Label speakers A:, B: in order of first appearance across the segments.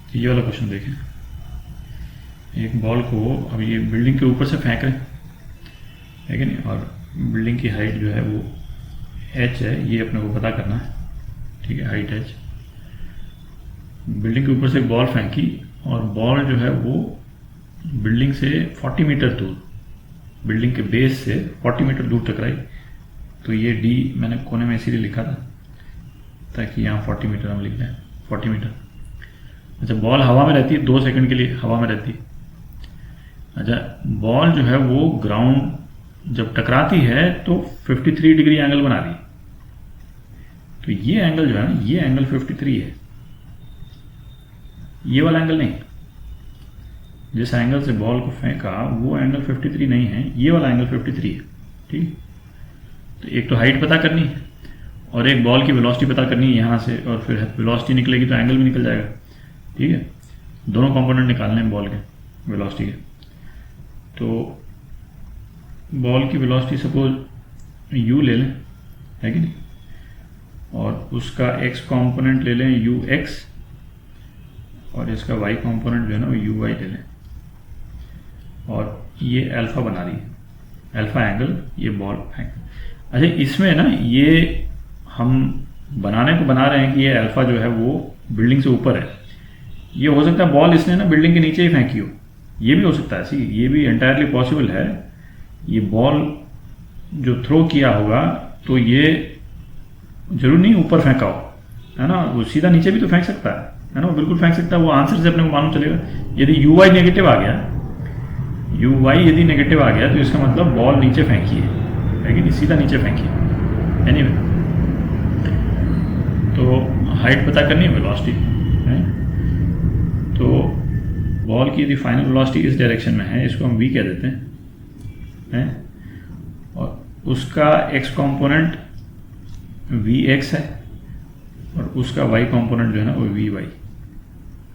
A: तो ये वाला क्वेश्चन देखें, एक बॉल को अब ये बिल्डिंग के ऊपर से फेंक रहे हैं, है कि नहीं, और बिल्डिंग की हाइट जो है वो h है, ये अपने को पता करना है, ठीक है, हाइट h। बिल्डिंग के ऊपर से एक बॉल फेंकी और बॉल जो है वो बिल्डिंग से 40 मीटर दूर, बिल्डिंग के बेस से 40 मीटर दूर टकराई। तो ये d मैंने कोने में इसीलिए लिखा था ताकि यहाँ 40 मीटर हम लिख दें, 40 मीटर। अच्छा, बॉल हवा में रहती है, 2 सेकंड के लिए हवा में रहती है। अच्छा, बॉल जो है वो ग्राउंड जब टकराती है तो 53 डिग्री एंगल बना रही है। तो ये एंगल जो है ना, ये एंगल 53 है, ये वाला एंगल नहीं। जिस एंगल से बॉल को फेंका वो एंगल 53 नहीं है, ये वाला एंगल 53 है, ठीक। तो एक तो हाइट पता करनी है और एक बॉल की वेलोसिटी पता करनी है यहाँ से, और फिर वेलोसिटी निकलेगी तो एंगल भी निकल जाएगा, ठीक है। दोनों कंपोनेंट निकालने हैं बॉल के वेलोसिटी के। तो बॉल की वेलोसिटी सपोज u ले लें, है कि नहीं, और उसका x कंपोनेंट ले लें ux, और इसका y कंपोनेंट जो है ना वो uy ले लें, और ये अल्फा बना रही है, अल्फा एंगल, ये बॉल एंगल। अच्छा, इसमें ना ये हम बनाने को बना रहे हैं कि ये अल्फा जो है वो बिल्डिंग से ऊपर है। ये हो सकता है बॉल इसने ना बिल्डिंग के नीचे ही फेंकी हो, ये भी हो सकता है, सी ये भी एंटायरली पॉसिबल है। ये बॉल जो थ्रो किया होगा तो ये जरूर नहीं ऊपर फेंका हो, है ना, वो सीधा नीचे भी तो फेंक सकता है ना, वो बिल्कुल फेंक सकता है। वो आंसर से अपने को मालूम चलेगा। यदि uy नेगेटिव आ गया, uy यदि नेगेटिव आ गया तो इसका मतलब बॉल नीचे फेंकी है कि नहीं, सीधा नीचे फेंकी है। एनीवे, तो हाइट पता करनी है, वेलोसिटी है। तो बॉल की यदि फाइनल वेलोसिटी इस डायरेक्शन में है, इसको हम v कह देते हैं, और उसका x कंपोनेंट vx है और उसका y कंपोनेंट जो है ना वो vy है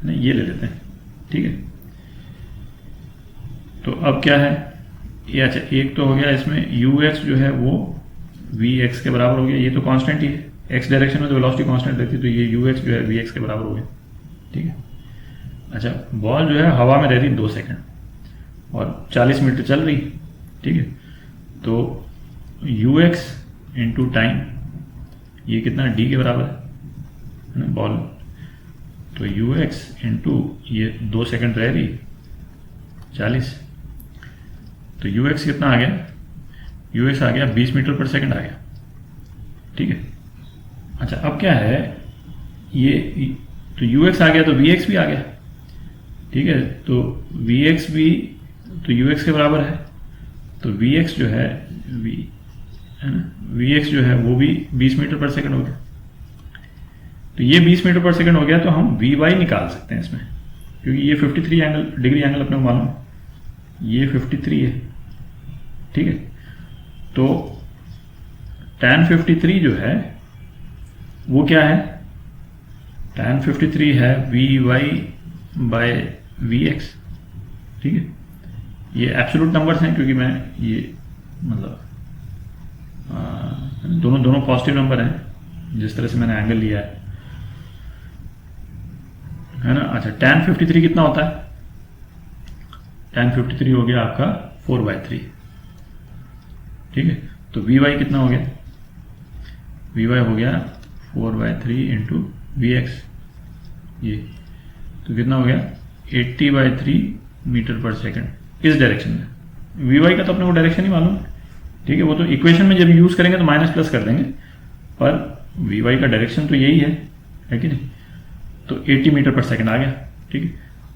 A: ना, ये ले लेते हैं, ठीक है। तो अब क्या है ये, अच्छा एक तो हो गया, इसमें ux जो है वो vx के बराबर हो गया, ये तो कांस्टेंट ही है, x डायरेक्शन में तो वेलोसिटी कांस्टेंट रहती है, तो ये ux जो है vx के बराबर हो गया, ठीक है। अच्छा, बॉल जो है हवा में रह रही 2 सेकंड और 40 मीटर चल रही, ठीक है। तो ux इंटू टाइम, ये कितना d के बराबर है ना बॉल, तो ux इंटू ये 2 सेकंड रह रही 40, तो ux कितना आ गया, ux आ गया 20 मीटर पर सेकंड आ गया, ठीक है। अच्छा, अब क्या है ये, तो ux आ गया तो vx भी आ गया, ठीक है। तो vx भी तो ux के बराबर है, तो vx जो है vx जो है वो भी 20 मीटर पर सेकंड हो गया। तो ये 20 मीटर पर सेकंड हो गया, तो हम vy निकाल सकते हैं इसमें, क्योंकि ये 53 एंगल डिग्री एंगल अपने को मालूम है, ये 53 है, ठीक है। तो tan 53 जो है वो क्या है, tan 53 है vy बाय vx, ठीक है। ये एब्सोल्यूट नंबर्स हैं, क्योंकि मैं ये मतलब दोनों पॉजिटिव नंबर हैं जिस तरह से मैंने एंगल लिया है ना। अच्छा, tan 53 कितना होता है, tan 53 हो गया आपका 4/3, ठीक है। तो vy कितना हो गया, vy हो गया 4/3 इंटू vx, ये तो कितना हो गया 80/3 मीटर पर सेकंड इस डायरेक्शन में। vy का तो अपने को डायरेक्शन ही मालूम है, ठीक है। वो तो इक्वेशन में जब यूज करेंगे तो माइनस प्लस कर देंगे, पर vy का डायरेक्शन तो यही है कि नहीं। तो 80 मीटर पर सेकंड आ गया, ठीक है।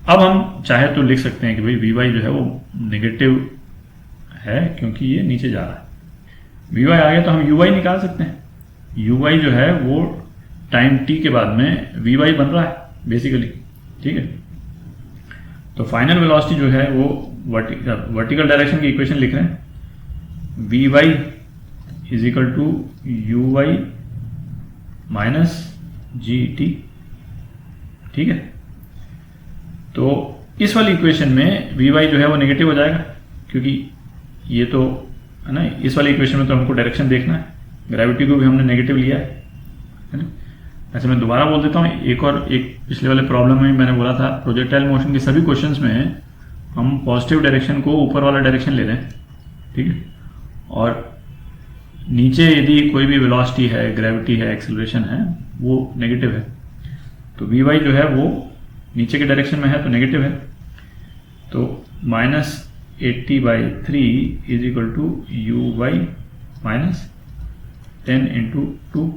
A: अब हम चाहे तो लिख सकते हैं कि भाई vy जो है वो नेगेटिव है क्योंकि ये नीचे जा रहा है। vy आ गया तो हम uy निकाल सकते हैं। uy जो है वो टाइम t के बाद में vy बन रहा है बेसिकली, ठीक है। तो फाइनल वेलोसिटी जो है वो वर्टिकल डायरेक्शन की इक्वेशन लिख रहे हैं, vy is equal to uy minus gt, ठीक है। तो इस वाली इक्वेशन में vy जो है वो नेगेटिव हो जाएगा, क्योंकि ये तो है ना, इस वाली इक्वेशन में तो हमको डायरेक्शन देखना है, ग्रेविटी को भी हमने नेगेटिव लिया है ना। अच्छा मैं दोबारा बोल देता हूँ, एक पिछले वाले प्रॉब्लम में मैंने बोला था प्रोजेक्टाइल मोशन के सभी क्वेश्चंस में हम पॉजिटिव डायरेक्शन को ऊपर वाला डायरेक्शन ले रहे हैं, ठीक है, और नीचे यदि कोई भी वेलोसिटी है, ग्रेविटी है, एक्सेलरेशन है, वो नेगेटिव है, तो वी वाई जो है वो नीचे के डायरेक्शन में है तो नेगेटिव है, तो -80/3 is equal to u y minus 10/2,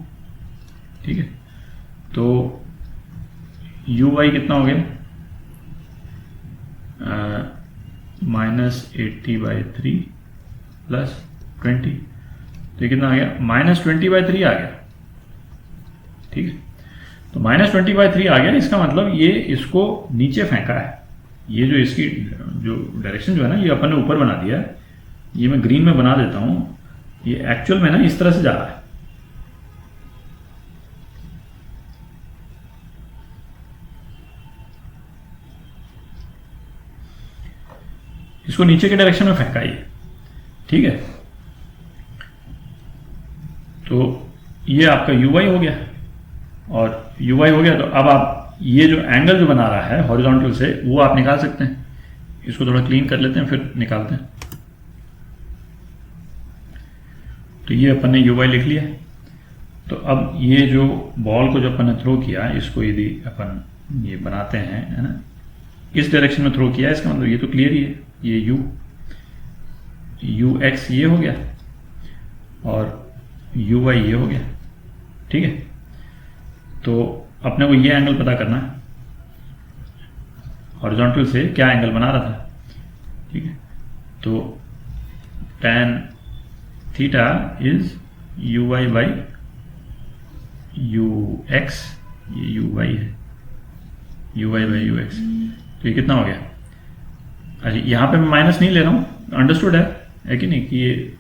A: ठीक है। तो यू वाई कितना हो गया, -80/3 प्लस 20, तो ये कितना आ गया, -20/3 आ गया, ठीक है। तो -20/3 आ गया, इसका मतलब ये इसको नीचे फेंका है, ये जो इसकी जो डायरेक्शन जो है ना, ये अपन ने ऊपर बना दिया है, ये मैं ग्रीन में बना देता हूं, ये एक्चुअल में ना इस तरह से जा रहा है, इसको नीचे के डायरेक्शन में फेंका ये, ठीक है। तो ये आपका यू वाई हो गया, और यू वाई हो गया, तो अब आप ये जो एंगल जो बना रहा है हॉरिजॉन्टल से, वो आप निकाल सकते हैं। इसको थोड़ा क्लीन कर लेते हैं फिर निकालते हैं। तो ये अपन ने यू वाई लिख लिया। तो अब ये जो बॉल को जो अपन ने थ्रो किया, इसको यदि अपन ये बनाते हैं, है ना, इस डायरेक्शन में थ्रो किया, इसका मतलब ये तो क्लियर ही है, ये यू एक्स ये हो गया और यू वाई ये हो गया, ठीक है। तो अपने को ये एंगल पता करना है, हॉरिजॉन्टल से क्या एंगल बना रहा था, ठीक है। तो tan theta is u y by u x, ये यू वाई है, u y by u x, तो ये कितना हो गया। अच्छा यहाँ पे मैं माइनस नहीं ले रहा हूँ, अंडरस्टूड है कि नहीं, कि ये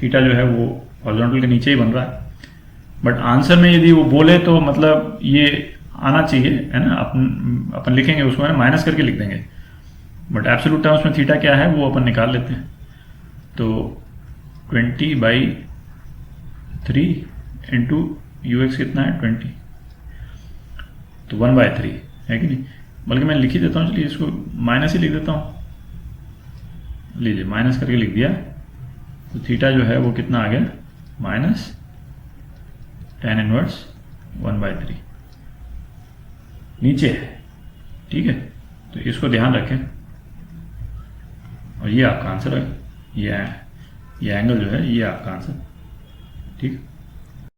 A: थीटा जो है वो हॉरिजॉन्टल के नीचे ही बन रहा है, बट आंसर में यदि वो बोले तो मतलब ये आना चाहिए, है ना, अपन लिखेंगे उसको, है ना, माइनस करके लिख देंगे, बट एब्सोल्यूट टर्म्स में थीटा क्या है वो अपन निकाल लेते हैं। तो 20/3 इंटू यू एक्स कितना है 20, तो 1/3 है कि नहीं, बल्कि मैं लिख ही देता हूँ, चलिए इसको माइनस ही लिख देता हूँ, लीजिए माइनस करके लिख दिया। तो थीटा जो है वो कितना आ गया, -tan−1/3 नीचे है, ठीक है। तो इसको ध्यान रखें, और ये आपका आंसर है, ये एंगल जो है ये आपका आंसर, ठीक है।